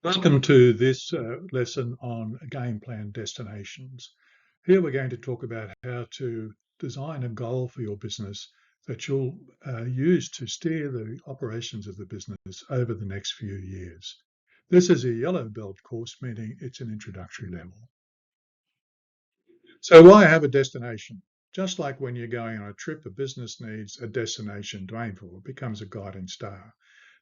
Welcome to this lesson on game plan destinations. Here we're going to talk about how to design a goal for your business that you'll use to steer the operations of the business over the next few years. This is a yellow belt course, meaning it's an introductory level. So why have a destination? Just like when you're going on a trip, a business needs a destination to aim for. It becomes a guiding star.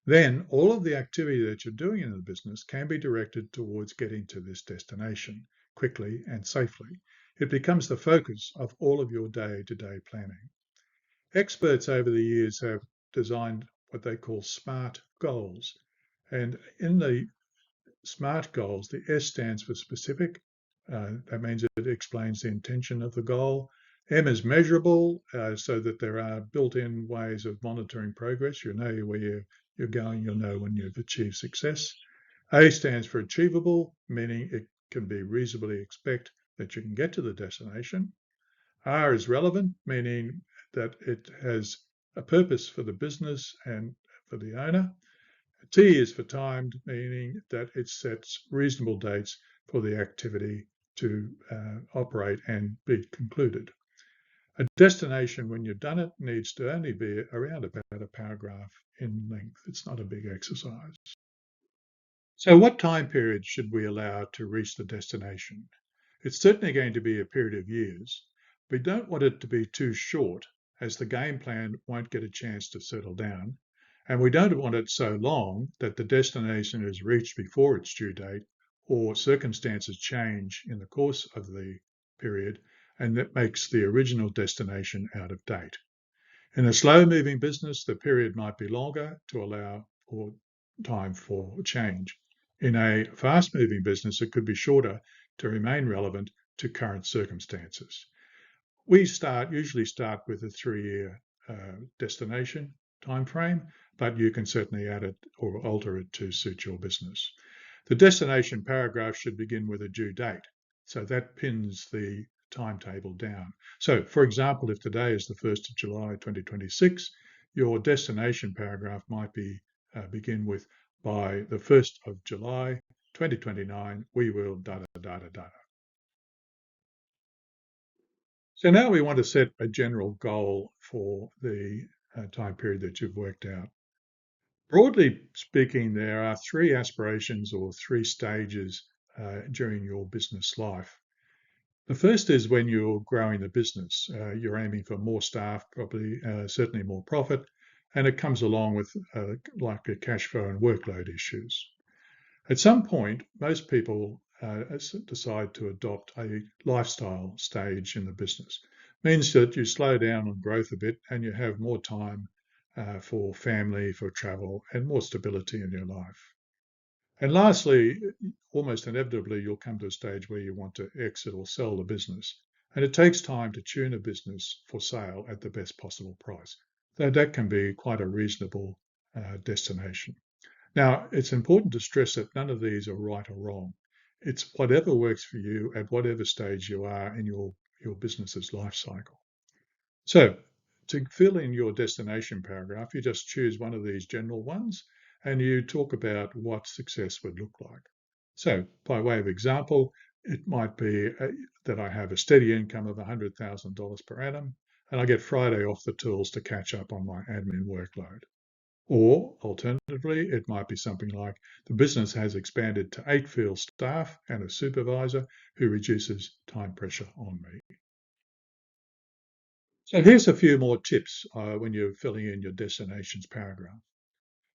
Then all of the activity that you're doing in the business can be directed towards getting to this destination quickly and safely. It becomes the focus of all of your day-to-day planning. Experts over the years have designed what they call SMART goals. And in the SMART goals, the S stands for specific. That means it explains the intention of the goal. M is measurable, so that there are built-in ways of monitoring progress. You know where you're going, you'll know when you've achieved success. A stands for achievable, meaning it can be reasonably expect that you can get to the destination. R is relevant, meaning that it has a purpose for the business and for the owner. T is for timed, meaning that it sets reasonable dates for the activity to operate and be concluded. A destination, when you've done it, needs to only be around about a paragraph in length. It's not a big exercise. So what time period should we allow to reach the destination? It's certainly going to be a period of years. We don't want it to be too short, as the game plan won't get a chance to settle down. And we don't want it so long that the destination is reached before its due date, or circumstances change in the course of the period, and that makes the original destination out of date. In a slow-moving business, the period might be longer to allow for time for change. In a fast-moving business, it could be shorter to remain relevant to current circumstances. We usually start with a 3-year destination time frame, but you can certainly add it or alter it to suit your business. The destination paragraph should begin with a due date, so that pins the timetable down. So, for example, if today is the 1st of July 2026, your destination paragraph might begin with, by the 1st of July 2029, we will da-da-da-da-da. So now we want to set a general goal for the time period that you've worked out. Broadly speaking, there are 3 aspirations or 3 stages during your business life. The first is when you're growing the business. You're aiming for more staff, probably certainly more profit, and it comes along with like a cash flow and workload issues. At some point, most people decide to adopt a lifestyle stage in the business. It means that you slow down on growth a bit and you have more time for family, for travel, and more stability in your life. And lastly, almost inevitably, you'll come to a stage where you want to exit or sell the business. And it takes time to tune a business for sale at the best possible price. Though that can be quite a reasonable destination. Now, it's important to stress that none of these are right or wrong. It's whatever works for you at whatever stage you are in your business's life cycle. So, to fill in your destination paragraph, you just choose one of these general ones and you talk about what success would look like. So, by way of example, it might be that I have a steady income of $100,000 per annum and I get Friday off the tools to catch up on my admin workload. Or alternatively, it might be something like the business has expanded to 8 field staff and a supervisor who reduces time pressure on me. So here's a few more tips when you're filling in your destinations paragraph.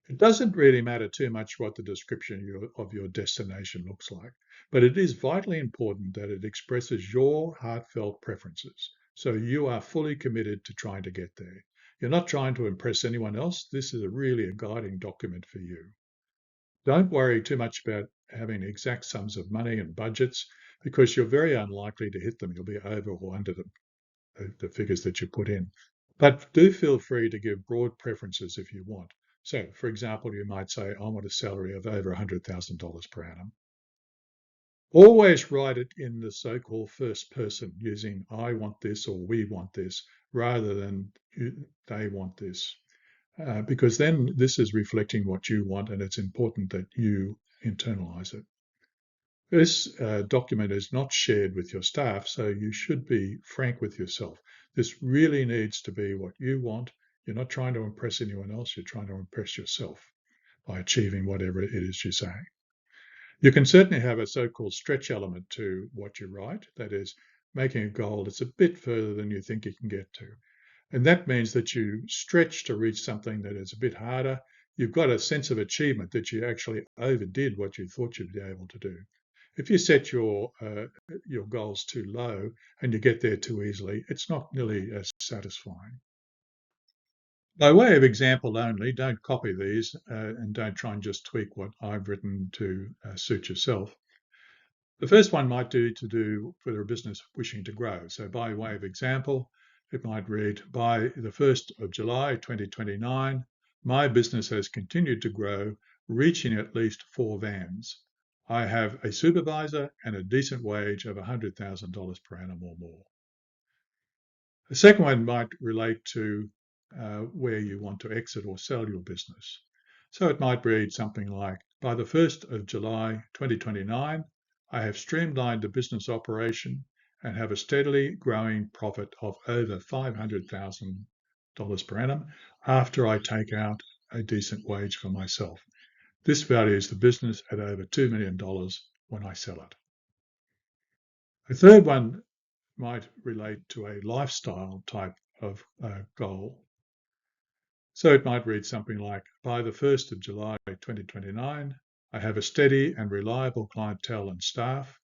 It doesn't really matter too much what the description of your destination looks like, but it is vitally important that it expresses your heartfelt preferences. So you are fully committed to trying to get there. You're not trying to impress anyone else. This is really a guiding document for you. Don't worry too much about having exact sums of money and budgets because you're very unlikely to hit them. You'll be over or under the figures that you put in. But do feel free to give broad preferences if you want. So, for example, you might say, I want a salary of over $100,000 per annum. Always write it in the so-called first person using I want this or we want this rather than they want this. because then this is reflecting what you want, and it's important that you internalize it. This document is not shared with your staff, so you should be frank with yourself. This really needs to be what you want. You're not trying to impress anyone else, you're trying to impress yourself by achieving whatever it is you're saying. You can certainly have a so-called stretch element to what you write, that is, making a goal that's a bit further than you think you can get to. And that means that you stretch to reach something that is a bit harder. You've got a sense of achievement that you actually overdid what you thought you'd be able to do. If you set your goals too low and you get there too easily, it's not nearly as satisfying. By way of example only, don't copy these and don't try and just tweak what I've written to suit yourself. The first one might do for a business wishing to grow. So by way of example, it might read, by the 1st of July 2029, my business has continued to grow, reaching at least 4 vans. I have a supervisor and a decent wage of $100,000 per annum or more. The second one might relate to where you want to exit or sell your business. So it might read something like, by the 1st of July 2029, I have streamlined the business operation and have a steadily growing profit of over $500,000 per annum after I take out a decent wage for myself. This values the business at over $2 million when I sell it. The third one might relate to a lifestyle type of goal. So it might read something like, by the 1st of July 2029, I have a steady and reliable clientele and staff,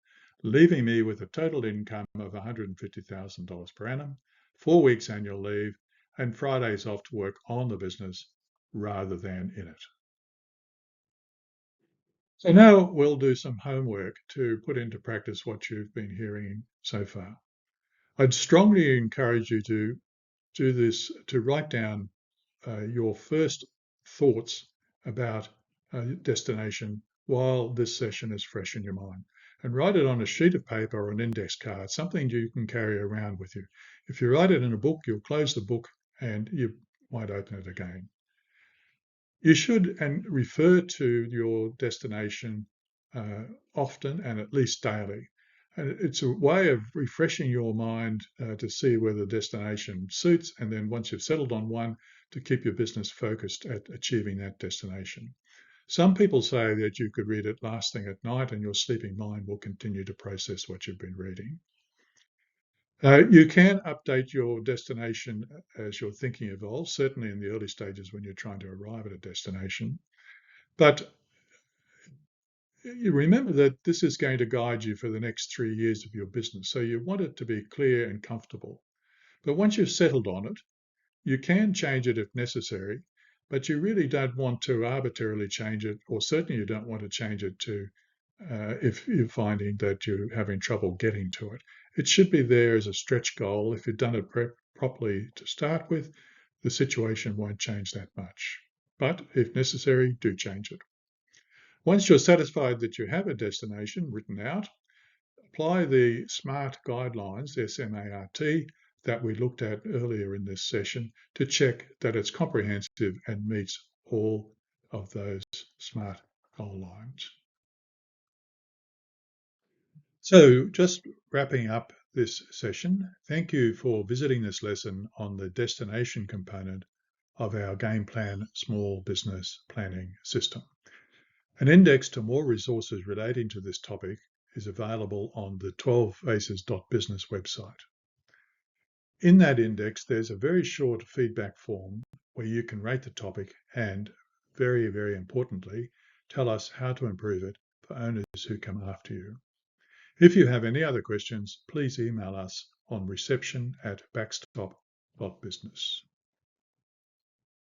leaving me with a total income of $150,000 per annum, 4 weeks annual leave, and Fridays off to work on the business rather than in it. So now we'll do some homework to put into practice what you've been hearing so far. I'd strongly encourage you to do this, to write down your first thoughts about destination while this session is fresh in your mind. And write it on a sheet of paper or an index card, something you can carry around with you. If you write it in a book, you'll close the book and you might open it again. You should and refer to your destination often and at least daily. And it's a way of refreshing your mind to see whether the destination suits, and then once you've settled on one, to keep your business focused at achieving that destination. Some people say that you could read it last thing at night and your sleeping mind will continue to process what you've been reading. You can update your destination as your thinking evolves, certainly in the early stages when you're trying to arrive at a destination. But you remember that this is going to guide you for the next 3 years of your business. So you want it to be clear and comfortable. But once you've settled on it, you can change it if necessary, but you really don't want to arbitrarily change it, or certainly you don't want to change it to if you're finding that you're having trouble getting to it. It should be there as a stretch goal. If you've done it properly to start with, the situation won't change that much. But if necessary, do change it. Once you're satisfied that you have a destination written out, apply the SMART guidelines, S-M-A-R-T, that we looked at earlier in this session to check that it's comprehensive and meets all of those SMART goal lines. So just wrapping up this session, thank you for visiting this lesson on the destination component of our GamePlan Small Business Planning System. An index to more resources relating to this topic is available on the 12faces.business website. In that index, there's a very short feedback form where you can rate the topic and, very, very importantly, tell us how to improve it for owners who come after you. If you have any other questions, please email us on reception@backstop.business.